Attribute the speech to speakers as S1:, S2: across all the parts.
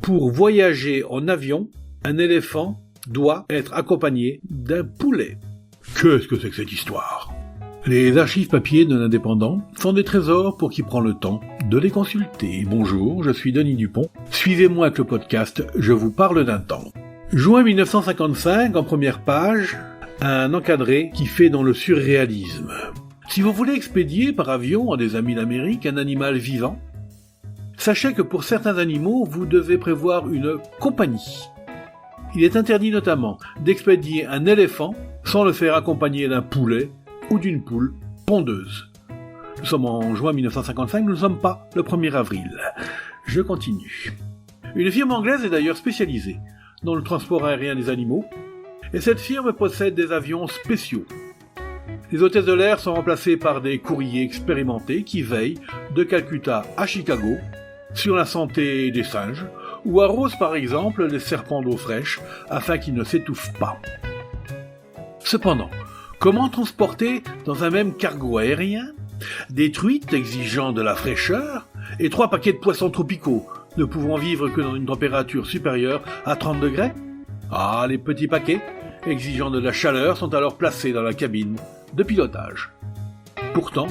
S1: Pour voyager en avion, un éléphant doit être accompagné d'un poulet. Qu'est-ce que c'est que cette histoire ? Les archives papier de l'Indépendant sont des trésors pour qui prend le temps de les consulter. Bonjour, je suis Denis Dupont. Suivez-moi avec le podcast Je vous parle d'un temps. Juin 1955, en première page, un encadré qui fait dans le surréalisme. Si vous voulez expédier par avion à des amis d'Amérique un animal vivant, sachez que pour certains animaux, vous devez prévoir une compagnie. Il est interdit notamment d'expédier un éléphant sans le faire accompagner d'un poulet ou d'une poule pondeuse. Nous sommes en juin 1955, nous ne sommes pas le 1er avril. Je continue. Une firme anglaise est d'ailleurs spécialisée dans le transport aérien des animaux, et cette firme possède des avions spéciaux. Les hôtesses de l'air sont remplacées par des courriers expérimentés qui veillent, de Calcutta à Chicago, sur la santé des singes, ou arrosent par exemple les serpents d'eau fraîche afin qu'ils ne s'étouffent pas. Cependant, comment transporter dans un même cargo aérien des truites exigeant de la fraîcheur et 3 paquets de poissons tropicaux ne pouvant vivre que dans une température supérieure à 30 degrés ? Ah, les petits paquets exigeant de la chaleur sont alors placés dans la cabine de pilotage. Pourtant,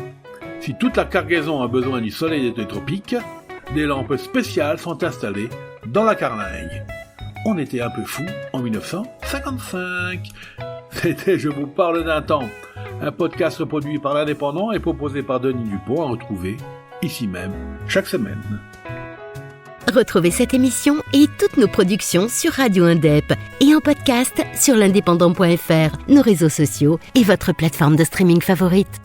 S1: si toute la cargaison a besoin du soleil des tropiques, des lampes spéciales sont installées dans la carlingue. On était un peu fou en 1955. C'était Je vous parle d'un temps, un podcast produit par l'Indépendant et proposé par Denis Dupont à retrouver ici même chaque semaine.
S2: Retrouvez cette émission et toutes nos productions sur Radio Indep et en podcast sur l'indépendant.fr, nos réseaux sociaux et votre plateforme de streaming favorite.